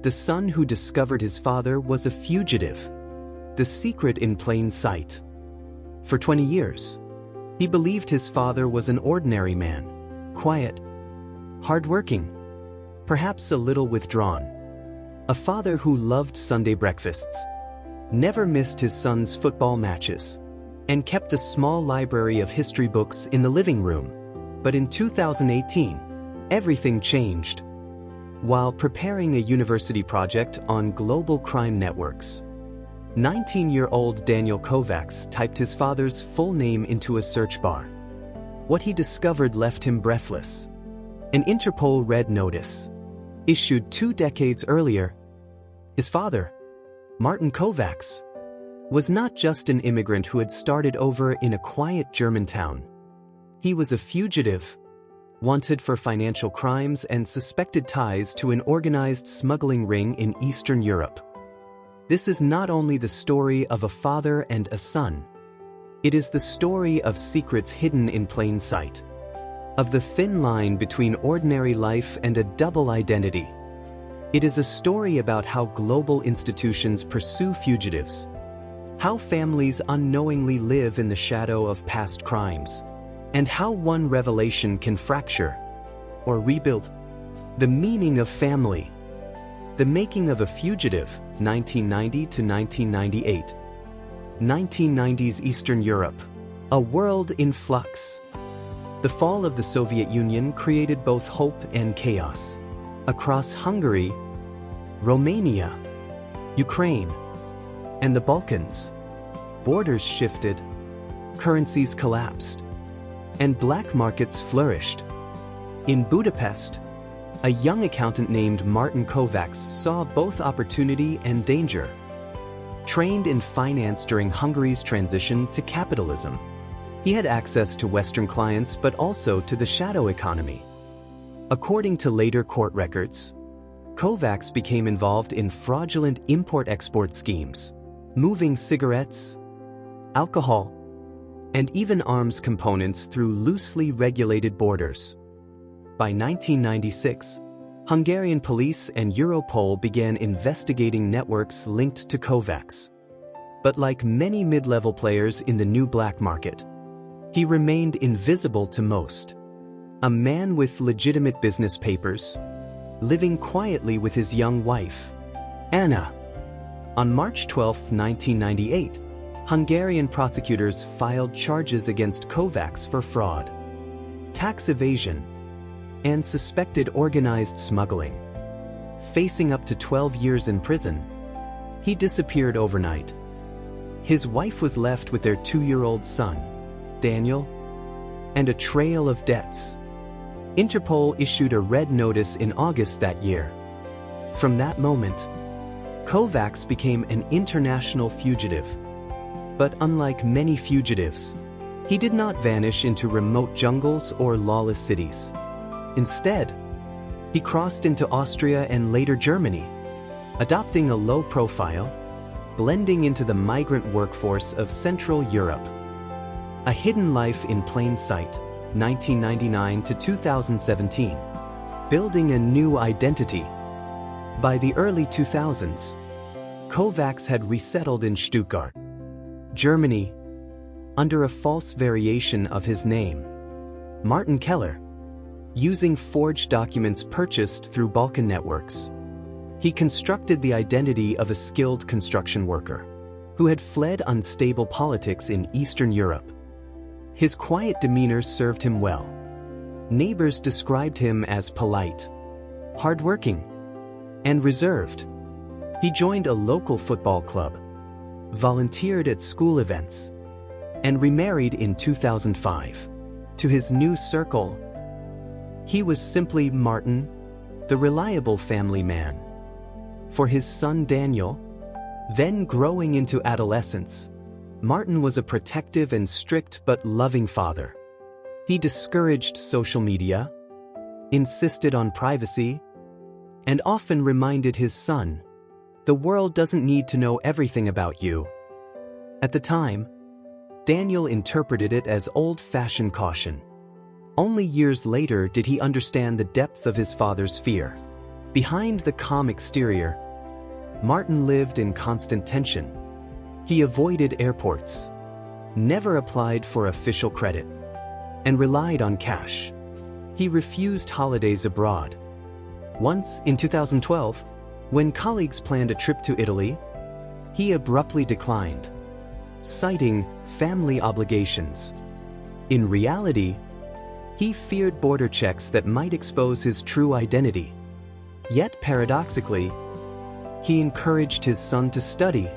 The son who discovered his father was a fugitive, the secret in plain sight. For 20 years, he believed his father was an ordinary man, quiet, hardworking, perhaps a little withdrawn. A father who loved Sunday breakfasts, never missed his son's football matches, and kept a small library of history books in the living room. But in 2018, everything changed. While preparing a university project on global crime networks, 19-year-old Daniel Kovacs typed his father's full name into a search bar. What he discovered left him breathless. An Interpol red notice, issued 2 decades earlier. His father, Márton Kovacs, was not just an immigrant who had started over in a quiet German town. He was a fugitive, wanted for financial crimes and suspected ties to an organized smuggling ring in Eastern Europe. This is not only the story of a father and a son. It is the story of secrets hidden in plain sight, of the thin line between ordinary life and a double identity. It is a story about how global institutions pursue fugitives, how families unknowingly live in the shadow of past crimes, and how one revelation can fracture or rebuild the meaning of family. The Making of a Fugitive, 1990 to 1998. 1990s Eastern Europe, a world in flux. The fall of the Soviet Union created both hope and chaos. Across Hungary, Romania, Ukraine, and the Balkans, borders shifted, currencies collapsed, and black markets flourished. In Budapest, a young accountant named Márton Kovacs saw both opportunity and danger. Trained in finance during Hungary's transition to capitalism, he had access to Western clients but also to the shadow economy. According to later court records, Kovacs became involved in fraudulent import-export schemes, moving cigarettes, alcohol, and even arms components through loosely regulated borders. By 1996, Hungarian police and Europol began investigating networks linked to Kovacs. But like many mid-level players in the new black market, he remained invisible to most. A man with legitimate business papers, living quietly with his young wife, Anna. On March 12, 1998, Hungarian prosecutors filed charges against Kovacs for fraud, tax evasion, and suspected organized smuggling. Facing up to 12 years in prison, he disappeared overnight. His wife was left with their 2-year-old son, Daniel, and a trail of debts. Interpol issued a red notice in August that year. From that moment, Kovacs became an international fugitive. But unlike many fugitives, he did not vanish into remote jungles or lawless cities. Instead, he crossed into Austria and later Germany, adopting a low profile, blending into the migrant workforce of Central Europe. A Hidden Life in Plain Sight, 1999 to 2017. Building a New Identity. By the early 2000s, Kovacs had resettled in Stuttgart, Germany, under a false variation of his name, Martin Keller, using forged documents purchased through Balkan networks. He constructed the identity of a skilled construction worker who had fled unstable politics in Eastern Europe. His quiet demeanor served him well. Neighbors described him as polite, hardworking, and reserved. He joined a local football club, volunteered at school events, and remarried in 2005. To his new circle, he was simply Martin, the reliable family man. For his son Daniel, then growing into adolescence, Martin was a protective and strict but loving father. He discouraged social media, insisted on privacy, and often reminded his son, "The world doesn't need to know everything about you." At the time, Daniel interpreted it as old-fashioned caution. Only years later did he understand the depth of his father's fear. Behind the calm exterior, Márton lived in constant tension. He avoided airports, never applied for official credit, and relied on cash. He refused holidays abroad. Once, in 2012, when colleagues planned a trip to Italy, he abruptly declined, citing family obligations. In reality, he feared border checks that might expose his true identity. Yet paradoxically, he encouraged his son to study,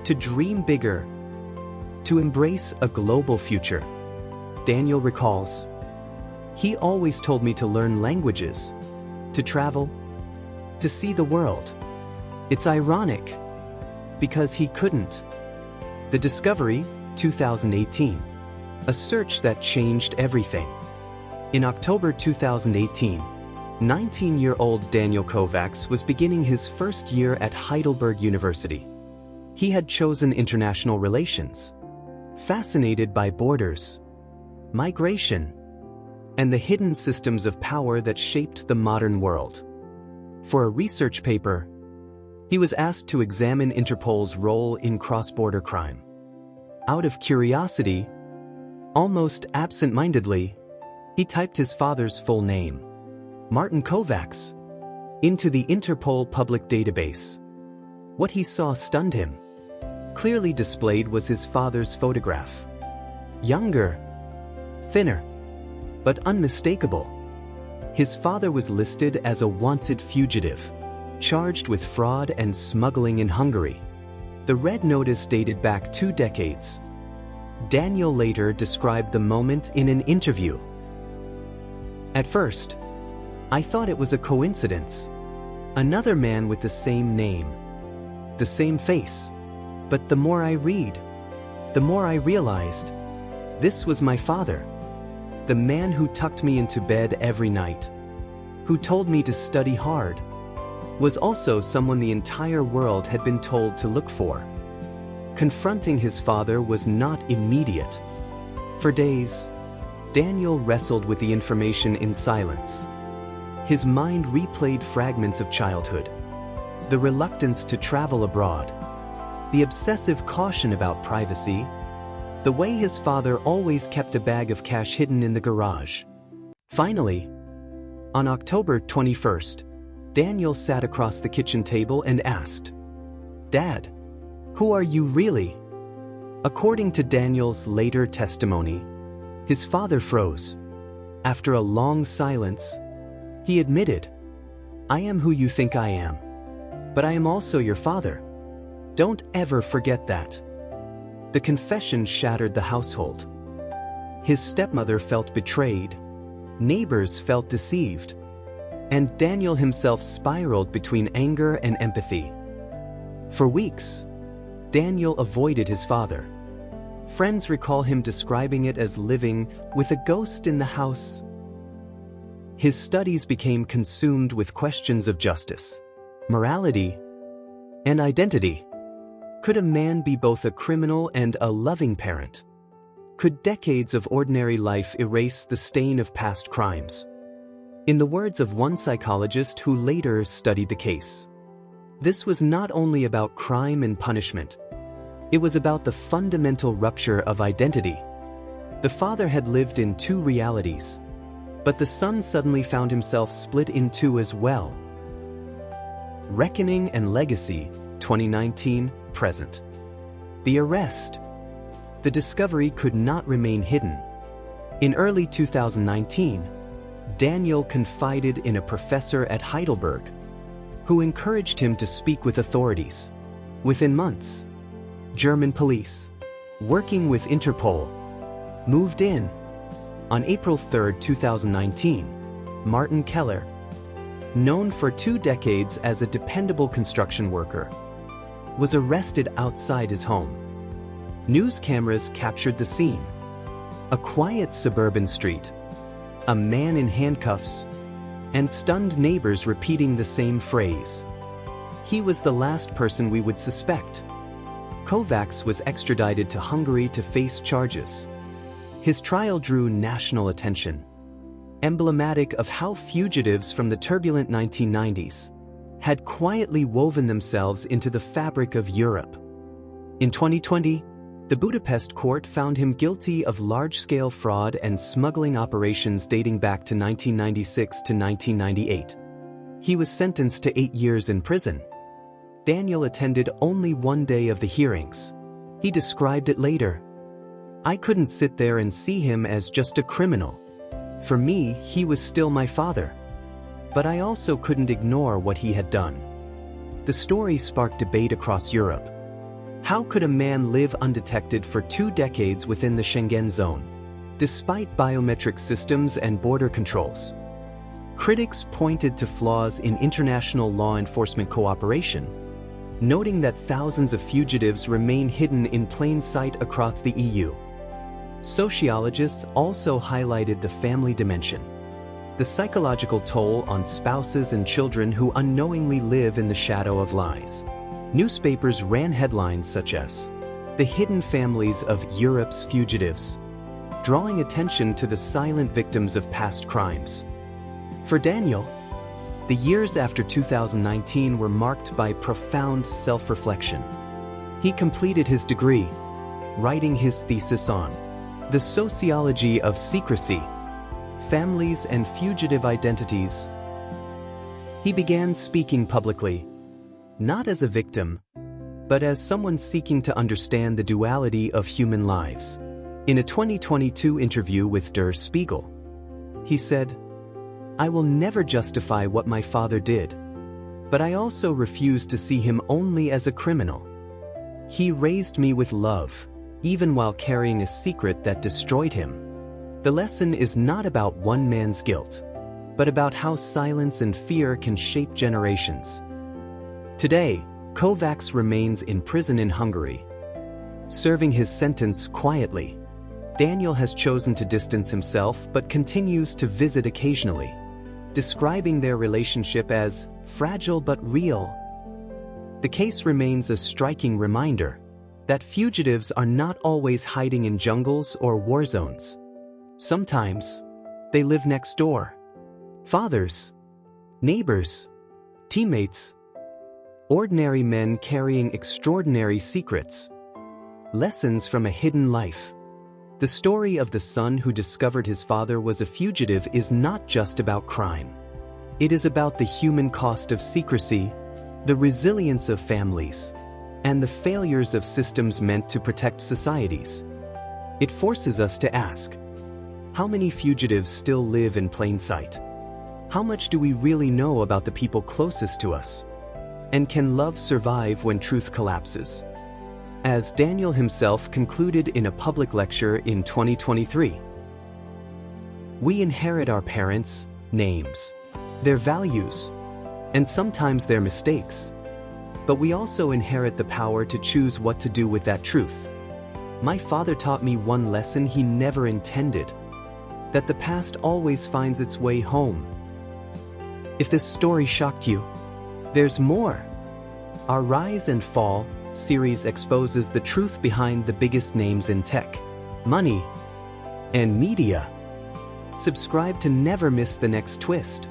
to dream bigger, to embrace a global future. Daniel recalls, "He always told me to learn languages, to travel, to see the world. It's ironic, because he couldn't." The discovery, 2018. A search that changed everything. In October 2018, 19-year-old Daniel Kovacs was beginning his first year at Heidelberg University. He had chosen international relations, fascinated by borders, migration, and the hidden systems of power that shaped the modern world. For a research paper, he was asked to examine Interpol's role in cross-border crime. Out of curiosity, almost absent-mindedly, he typed his father's full name, Márton Kovacs, into the Interpol public database. What he saw stunned him. Clearly displayed was his father's photograph. Younger, thinner, but unmistakable. His father was listed as a wanted fugitive, charged with fraud and smuggling in Hungary. The red notice dated back 2 decades. Daniel later described the moment in an interview. "At first, I thought it was a coincidence. Another man with the same name, the same face. But the more I read, the more I realized, this was my father. The man who tucked me into bed every night, who told me to study hard, was also someone the entire world had been told to look for." Confronting his father was not immediate. For days, Daniel wrestled with the information in silence. His mind replayed fragments of childhood. The reluctance to travel abroad, the obsessive caution about privacy, the way his father always kept a bag of cash hidden in the garage. Finally, on October 21st, Daniel sat across the kitchen table and asked, "Dad, who are you really?" According to Daniel's later testimony, his father froze. After a long silence, he admitted, "I am who you think I am, but I am also your father. Don't ever forget that." The confession shattered the household. His stepmother felt betrayed, neighbors felt deceived, and Daniel himself spiraled between anger and empathy. For weeks, Daniel avoided his father. Friends recall him describing it as living with a ghost in the house. His studies became consumed with questions of justice, morality, and identity. Could a man be both a criminal and a loving parent? Could decades of ordinary life erase the stain of past crimes? In the words of one psychologist who later studied the case, this was not only about crime and punishment. It was about the fundamental rupture of identity. The father had lived in 2 realities, but the son suddenly found himself split in 2 as well. Reckoning and Legacy, 2019, present. The arrest. The discovery could not remain hidden. In early 2019, Daniel confided in a professor at Heidelberg, who encouraged him to speak with authorities. Within months, German police, working with Interpol, moved in. On April 3, 2019, Martin Keller, known for 2 decades as a dependable construction worker, was arrested outside his home. News cameras captured the scene. A quiet suburban street, a man in handcuffs, and stunned neighbors repeating the same phrase. He was the last person we would suspect. Kovacs was extradited to Hungary to face charges. His trial drew national attention, emblematic of how fugitives from the turbulent 1990s had quietly woven themselves into the fabric of Europe. In 2020, the Budapest court found him guilty of large-scale fraud and smuggling operations dating back to 1996 to 1998. He was sentenced to 8 years in prison. Daniel attended only one day of the hearings. He described it later. "I couldn't sit there and see him as just a criminal. For me, he was still my father. But I also couldn't ignore what he had done." The story sparked debate across Europe. How could a man live undetected for 2 decades within the Schengen zone, despite biometric systems and border controls? Critics pointed to flaws in international law enforcement cooperation, noting that thousands of fugitives remain hidden in plain sight across the EU. Sociologists also highlighted the family dimension, the psychological toll on spouses and children who unknowingly live in the shadow of lies. Newspapers ran headlines such as, "The Hidden Families of Europe's Fugitives," drawing attention to the silent victims of past crimes. For Daniel, the years after 2019 were marked by profound self-reflection. He completed his degree, writing his thesis on the sociology of secrecy, families and fugitive identities. He began speaking publicly, not as a victim, but as someone seeking to understand the duality of human lives. In a 2022 interview with Der Spiegel, he said, "I will never justify what my father did, but I also refuse to see him only as a criminal. He raised me with love, even while carrying a secret that destroyed him. The lesson is not about one man's guilt, but about how silence and fear can shape generations." Today, Kovacs remains in prison in Hungary, serving his sentence quietly. Daniel has chosen to distance himself but continues to visit occasionally, describing their relationship as fragile but real. The case remains a striking reminder that fugitives are not always hiding in jungles or war zones. Sometimes, they live next door. Fathers, neighbors, teammates, ordinary men carrying extraordinary secrets. Lessons from a hidden life. The story of the son who discovered his father was a fugitive is not just about crime. It is about the human cost of secrecy, the resilience of families, and the failures of systems meant to protect societies. It forces us to ask, how many fugitives still live in plain sight? How much do we really know about the people closest to us? And can love survive when truth collapses? As Daniel himself concluded in a public lecture in 2023, "We inherit our parents' names, their values, and sometimes their mistakes. But we also inherit the power to choose what to do with that truth. My father taught me one lesson he never intended, that the past always finds its way home." If this story shocked you, there's more. Our Rise and Fall series exposes the truth behind the biggest names in tech, money, and media. Subscribe to never miss the next twist.